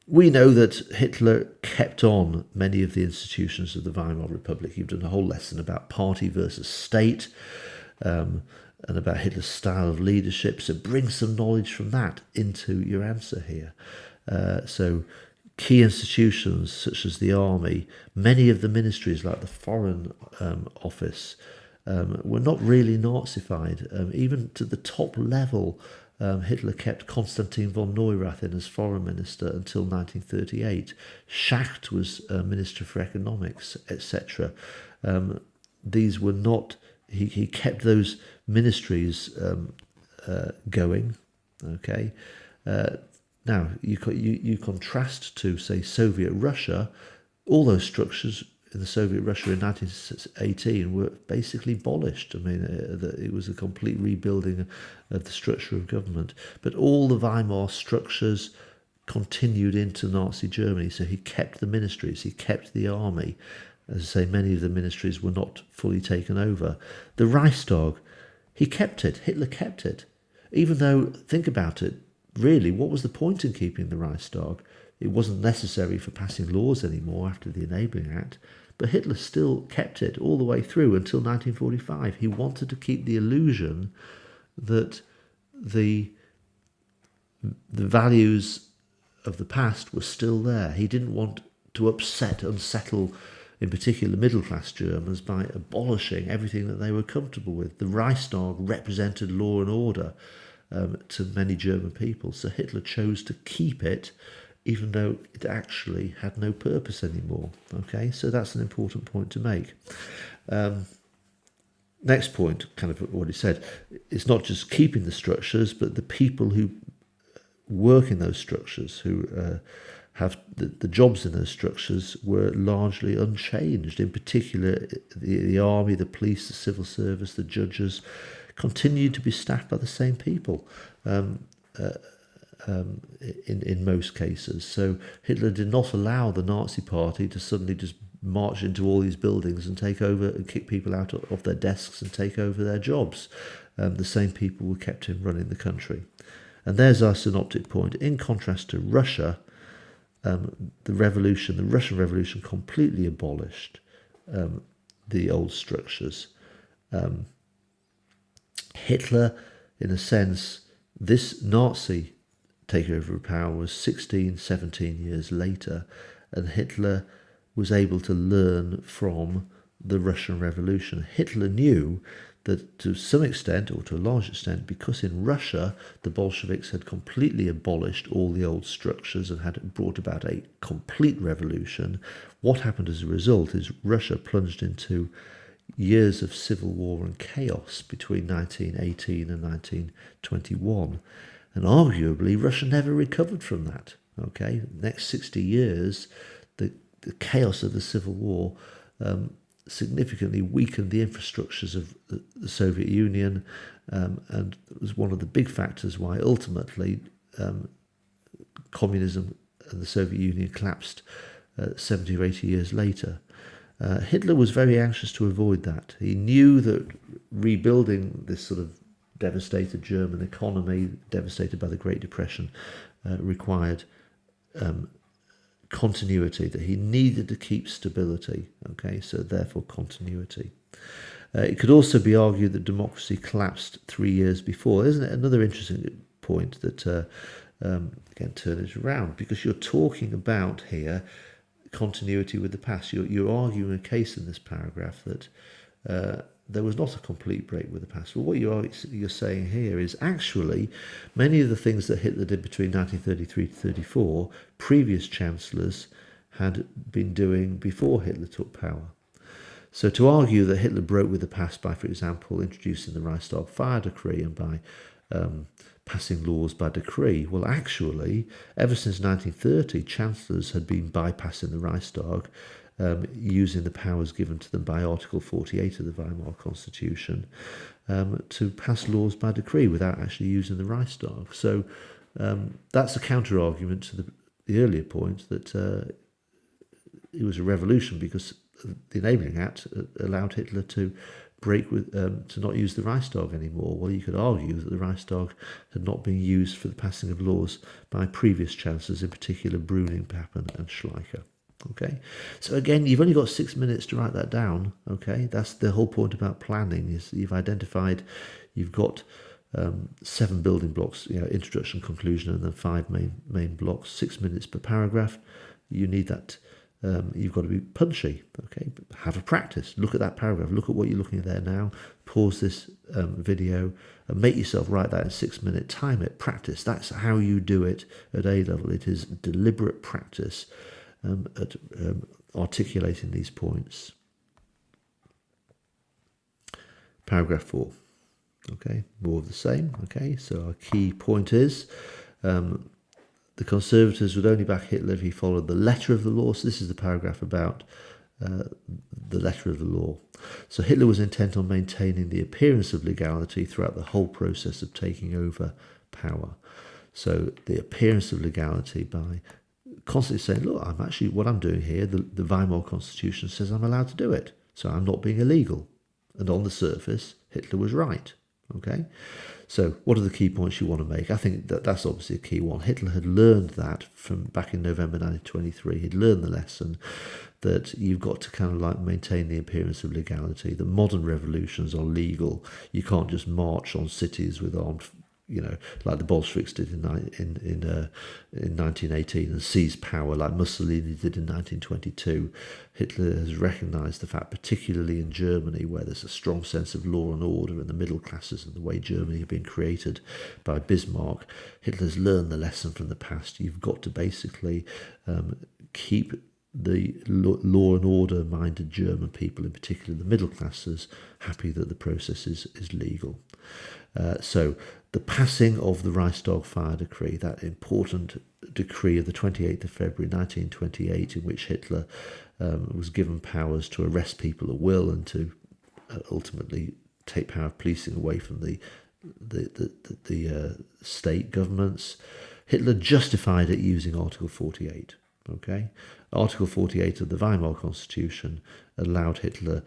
Speaker 1: We know that Hitler kept on many of the institutions of the Weimar Republic. You've done a whole lesson about party versus state, and about Hitler's style of leadership. So bring some knowledge from that into your answer here. So key institutions such as the army, many of the ministries like the Foreign Office were not really Nazified. Even to the top level, Hitler kept Konstantin von Neurath in as foreign minister until 1938. Schacht was minister for economics, etc. These were not. He kept those ministries going. Okay. Now you contrast to, say, Soviet Russia. All those structures in the Soviet Russia in 1918 were basically abolished. I mean, it was a complete rebuilding of the structure of government. But all the Weimar structures continued into Nazi Germany. So he kept the ministries, he kept the army. As I say, many of the ministries were not fully taken over. The Reichstag, he kept it. Hitler kept it. Even though, think about it, really, what was the point in keeping the Reichstag? It wasn't necessary for passing laws anymore after the Enabling Act, but Hitler still kept it all the way through until 1945. He wanted to keep the illusion that the values of the past were still there. He didn't want to unsettle, in particular, middle-class Germans by abolishing everything that they were comfortable with. The Reichstag represented law and order to many German people, so Hitler chose to keep it, even though it actually had no purpose anymore. Okay, so that's an important point to make. Next point, kind of what he said, it's not just keeping the structures, but the people who work in those structures, who have the jobs in those structures, were largely unchanged. In particular, the army, the police, the civil service, the judges continued to be staffed by the same people. In most cases. So Hitler did not allow the Nazi Party to suddenly just march into all these buildings and take over and kick people out of their desks and take over their jobs. The same people were kept in running the country. And there's our synoptic point. In contrast to Russia, the Russian Revolution completely abolished the old structures. Hitler, in a sense, this Nazi takeover of power was 16, 17 years later, and Hitler was able to learn from the Russian Revolution. Hitler knew that to some extent, or to a large extent, because in Russia the Bolsheviks had completely abolished all the old structures and had brought about a complete revolution, what happened as a result is Russia plunged into years of civil war and chaos between 1918 and 1921. And arguably, Russia never recovered from that. Okay, the next 60 years, the chaos of the Civil War significantly weakened the infrastructures of the Soviet Union, and it was one of the big factors why ultimately communism and the Soviet Union collapsed 70 or 80 years later. Hitler was very anxious to avoid that. He knew that rebuilding this sort of devastated German economy, devastated by the Great Depression, required continuity, that he needed to keep stability. Okay, so therefore continuity. It could also be argued that democracy collapsed 3 years before. Isn't it another interesting point that, again, turn it around, because you're talking about here continuity with the past. You're arguing a case in this paragraph that there was not a complete break with the past. Well, what you're saying here is actually many of the things that Hitler did between 1933 to 34, previous chancellors had been doing before Hitler took power. So to argue that Hitler broke with the past by, for example, introducing the Reichstag fire decree and by passing laws by decree. Well, actually, ever since 1930, chancellors had been bypassing the Reichstag, using the powers given to them by Article 48 of the Weimar Constitution to pass laws by decree without actually using the Reichstag. So that's a counter-argument to the earlier point that it was a revolution because the Enabling Act allowed Hitler to break with to not use the Reichstag anymore. Well, you could argue that the Reichstag had not been used for the passing of laws by previous chancellors, in particular Brüning, Papen and Schleicher. Okay, so again, you've only got 6 minutes to write that down. Okay, that's the whole point about planning, is you've identified, you've got 7 building blocks, introduction, conclusion, and then 5 main blocks, 6 minutes per paragraph. You need that. You've got to be punchy. Okay, have a practice. Look at that paragraph. Look at what you're looking at there now. Pause this video and make yourself write that in 6 minutes. Time it. Practice. That's how you do it at A level. It is deliberate practice at articulating these points. Paragraph 4. Okay, more of the same. Okay, so our key point is the Conservatives would only back Hitler if he followed the letter of the law. So this is the paragraph about the letter of the law. So Hitler was intent on maintaining the appearance of legality throughout the whole process of taking over power. So the appearance of legality by constantly saying, look, what I'm doing here, the Weimar Constitution says I'm allowed to do it. So I'm not being illegal. And on the surface, Hitler was right. Okay, so what are the key points you want to make? I think that's obviously a key one. Hitler had learned that from back in November 1923. He'd learned the lesson that you've got to kind of like maintain the appearance of legality. The modern revolutions are legal. You can't just march on cities with armed, like the Bolsheviks did in 1918 and seize power like Mussolini did in 1922. Hitler has recognised the fact, particularly in Germany, where there's a strong sense of law and order in the middle classes and the way Germany had been created by Bismarck. Hitler's learned the lesson from the past. You've got to basically keep the law and order minded German people, in particular the middle classes, happy that the process is legal. So the passing of the Reichstag fire decree, that important decree of the 28th of February 1928, in which Hitler was given powers to arrest people at will and to ultimately take power of policing away from the state governments. Hitler justified it using Article 48. Okay, Article 48 of the Weimar Constitution allowed Hitler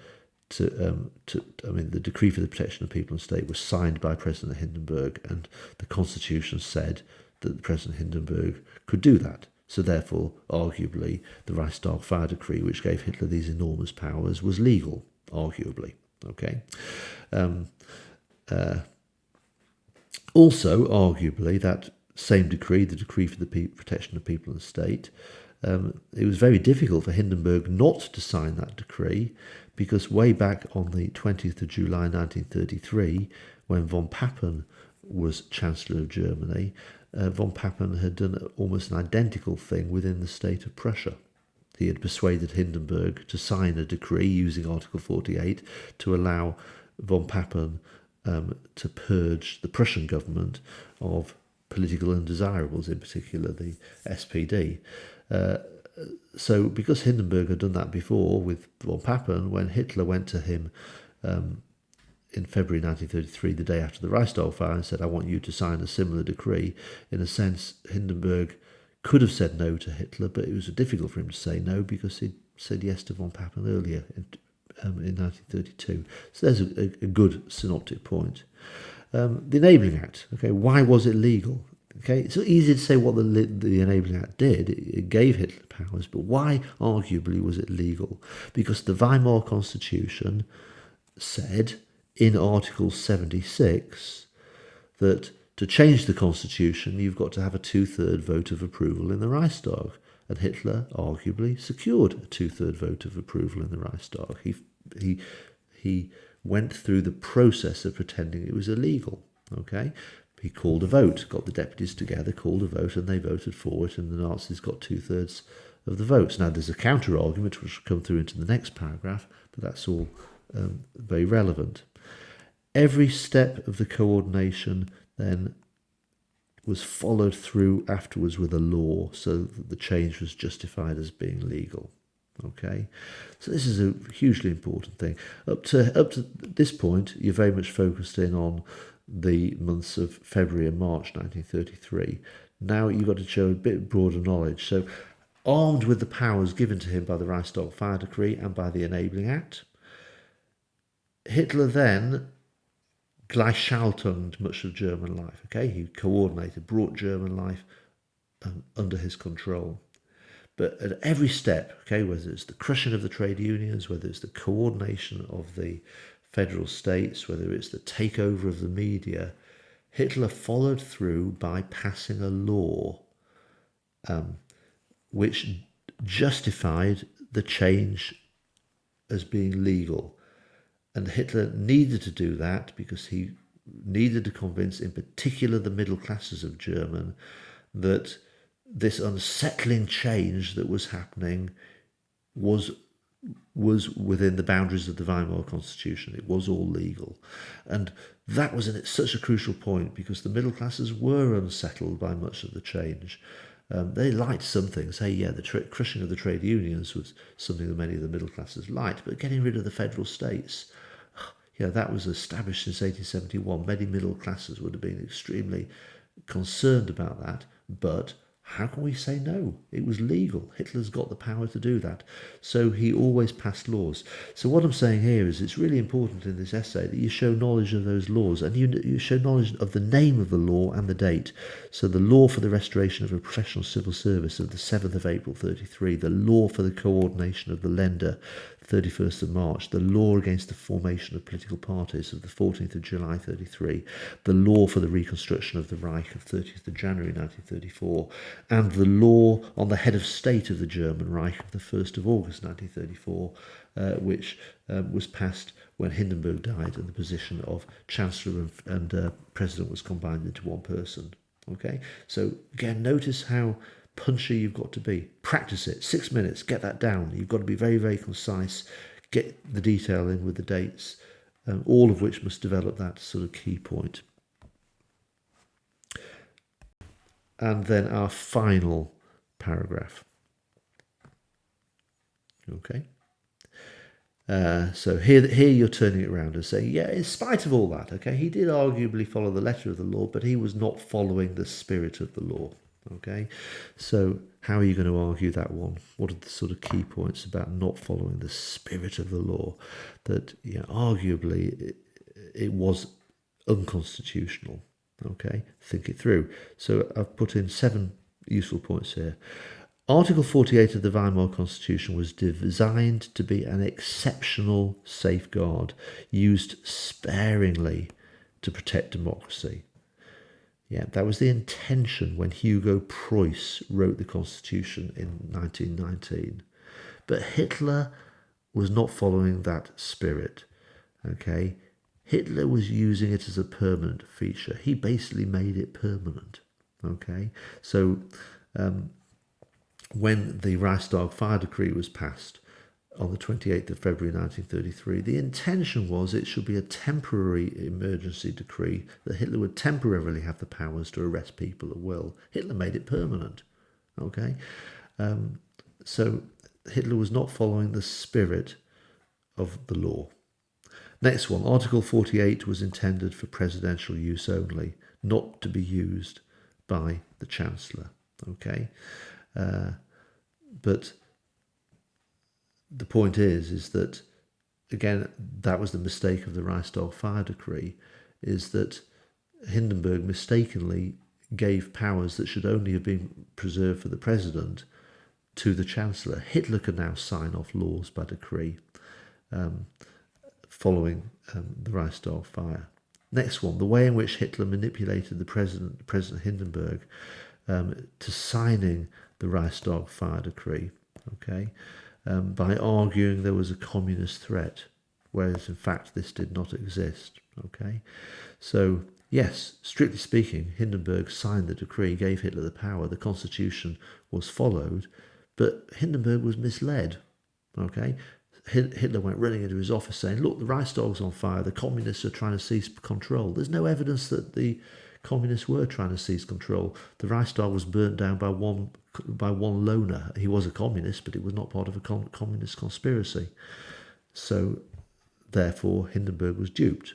Speaker 1: the decree for the protection of people and state was signed by President Hindenburg, and the Constitution said that President Hindenburg could do that. So therefore, arguably, the Reichstag fire decree, which gave Hitler these enormous powers, was legal, arguably. Okay. Also, arguably, that same decree, the decree for the protection of people and state, it was very difficult for Hindenburg not to sign that decree, because way back on the 20th of July 1933, when von Papen was Chancellor of Germany, von Papen had done almost an identical thing within the state of Prussia. He had persuaded Hindenburg to sign a decree using Article 48 to allow von Papen to purge the Prussian government of political undesirables, in particular the SPD. So because Hindenburg had done that before with von Papen, when Hitler went to him in February 1933, the day after the Reichstag fire, and said, I want you to sign a similar decree, in a sense, Hindenburg could have said no to Hitler, but it was difficult for him to say no because he'd said yes to von Papen earlier in 1932. So there's a good synoptic point. The Enabling Act, okay, why was it legal? Okay, it's easy to say what the Enabling Act did. It gave Hitler powers, but why, arguably, was it legal? Because the Weimar Constitution said in Article 76 that to change the Constitution, you've got to have a 2/3 vote of approval in the Reichstag. And Hitler, arguably, secured a 2/3 vote of approval in the Reichstag. He went through the process of pretending it was illegal, okay? He called a vote, got the deputies together, called a vote, and they voted for it, and the Nazis got 2/3 of the votes. Now, there's a counter-argument, which will come through into the next paragraph, but that's all very relevant. Every step of the coordination then was followed through afterwards with a law, so that the change was justified as being legal. Okay, so this is a hugely important thing. Up to this point, you're very much focused in on the months of February and March 1933. Now you've got to show a bit broader knowledge. So, armed with the powers given to him by the Reichstag Fire Decree and by the Enabling Act, Hitler then Gleichschaltunged much of German life. Okay, he coordinated, brought German life under his control. But at every step, okay, whether it's the crushing of the trade unions, whether it's the coordination of the federal states, whether it's the takeover of the media, Hitler followed through by passing a law which justified the change as being legal. And Hitler needed to do that because he needed to convince, in particular, the middle classes of Germany that this unsettling change that was happening was within the boundaries of the Weimar Constitution. It was all legal. And that was such a crucial point because the middle classes were unsettled by much of the change. They liked some things. Hey, yeah, the crushing of the trade unions was something that many of the middle classes liked, but getting rid of the federal states, yeah, that was established since 1871. Many middle classes would have been extremely concerned about that, but how can we say no? It was legal. Hitler's got the power to do that. So he always passed laws. So what I'm saying here is it's really important in this essay that you show knowledge of those laws, and you show knowledge of the name of the law and the date. So the law for the restoration of a professional civil service of the 7th of April 33, the law for the coordination of the Länder 31st of March, the law against the formation of political parties of the 14th of July 33, the law for the reconstruction of the Reich of 30th of January 1934, and the law on the head of state of the German Reich of the 1st of August 1934, which was passed when Hindenburg died and the position of Chancellor and President was combined into one person. Okay, so again, notice how punchy you've got to be. Practice it. 6 minutes. Get that down. You've got to be very, very concise. Get the detail in with the dates, all of which must develop that sort of key point. And then our final paragraph. Okay. So here you're turning it around and saying, yeah, in spite of all that, okay, he did arguably follow the letter of the law, but he was not following the spirit of the law. Okay, so how are you going to argue that one? What are the sort of key points about not following the spirit of the law? That, you know, arguably it was unconstitutional. Okay, think it through. So I've put in 7 useful points here. Article 48 of the Weimar Constitution was designed to be an exceptional safeguard used sparingly to protect democracy. Yeah, that was the intention when Hugo Preuss wrote the Constitution in 1919. But Hitler was not following that spirit. Okay, Hitler was using it as a permanent feature. He basically made it permanent. Okay, so when the Reichstag Fire Decree was passed on the 28th of February 1933, the intention was it should be a temporary emergency decree that Hitler would temporarily have the powers to arrest people at will. Hitler made it permanent. Okay, so Hitler was not following the spirit of the law. Next one, Article 48 was intended for presidential use only, not to be used by the Chancellor. Okay, but the point is that, again, that was the mistake of the Reichstag Fire Decree, is that Hindenburg mistakenly gave powers that should only have been preserved for the president to the Chancellor. Hitler could now sign off laws by decree following the Reichstag fire. Next one, the way in which Hitler manipulated the President Hindenburg to signing the Reichstag fire decree, okay, by arguing there was a communist threat, whereas in fact this did not exist. Okay, so yes, strictly speaking, Hindenburg signed the decree, gave Hitler the power, the constitution was followed, but Hindenburg was misled. Okay, Hitler went running into his office saying, look, the Reichstag's on fire, the communists are trying to seize control. There's no evidence that the communists were trying to seize control. The Reichstag was burnt down by one loner. He was a communist, but it was not part of a communist conspiracy. So, therefore, Hindenburg was duped.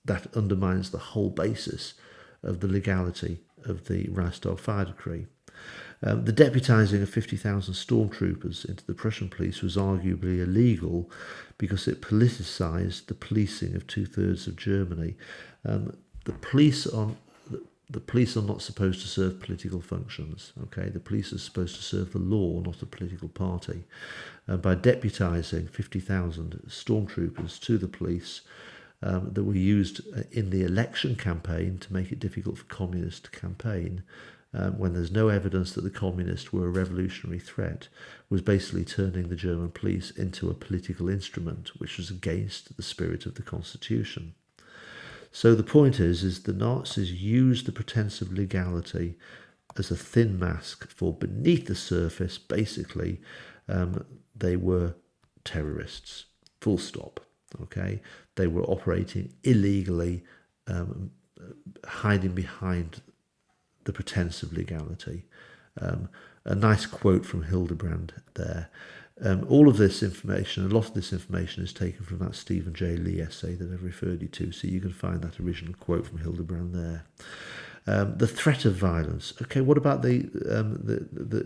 Speaker 1: That undermines the whole basis of the legality of the Reichstag fire decree. The deputising of 50,000 stormtroopers into the Prussian police was arguably illegal because it politicised the policing of 2/3 of Germany. The police are not supposed to serve political functions. Okay, the police are supposed to serve the law, not a political party. By deputising 50,000 stormtroopers to the police, that were used in the election campaign to make it difficult for communists to campaign, when there's no evidence that the communists were a revolutionary threat, was basically turning the German police into a political instrument, which was against the spirit of the constitution. So the point is the Nazis used the pretense of legality as a thin mask for beneath the surface, basically, they were terrorists, full stop. Okay, they were operating illegally, hiding behind the pretense of legality. A nice quote from Hildebrand there. All of this information, a lot of this information is taken from that Stephen J. Lee essay that I've referred you to, so you can find that original quote from Hildebrand there. The threat of violence. Okay, what about the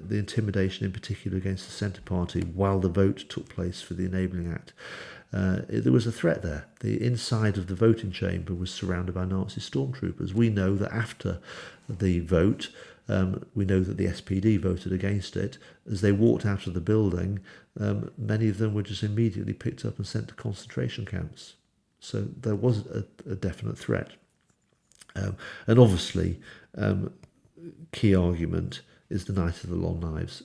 Speaker 1: intimidation in particular against the Centre Party while the vote took place for the Enabling Act? There was a threat there. The inside of the voting chamber was surrounded by Nazi stormtroopers. We know that after the vote, we know that the SPD voted against it. As they walked out of the building, many of them were just immediately picked up and sent to concentration camps. So there was a definite threat. And obviously, key argument is the Night of the Long Knives.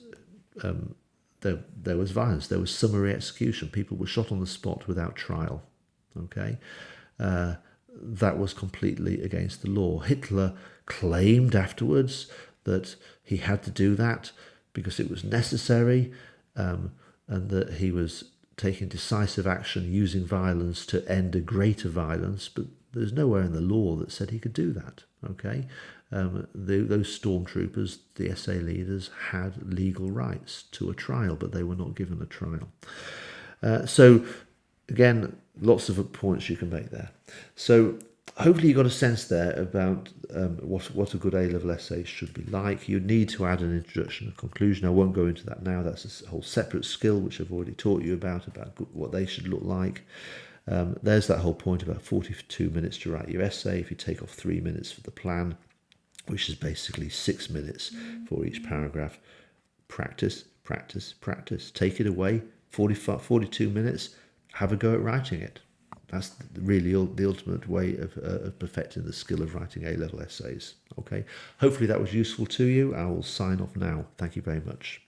Speaker 1: There was violence. There was summary execution. People were shot on the spot without trial. Okay, that was completely against the law. Hitler claimed afterwards that he had to do that because it was necessary, and that he was taking decisive action using violence to end a greater violence. But there's nowhere in the law that said he could do that. Okay. Those stormtroopers, the SA leaders, had legal rights to a trial, but they were not given a trial. So, again, lots of points you can make there. So, hopefully you got a sense there about what a good A-level essay should be like. You need to add an introduction and conclusion. I won't go into that now. That's a whole separate skill, which I've already taught you about what they should look like. There's that whole point about 42 minutes to write your essay. If you take off 3 minutes for the plan, which is basically 6 minutes for each paragraph. Practice, practice, practice. Take it away, 42 minutes, have a go at writing it. That's really the ultimate way of perfecting the skill of writing A-level essays. Okay. Hopefully that was useful to you. I will sign off now. Thank you very much.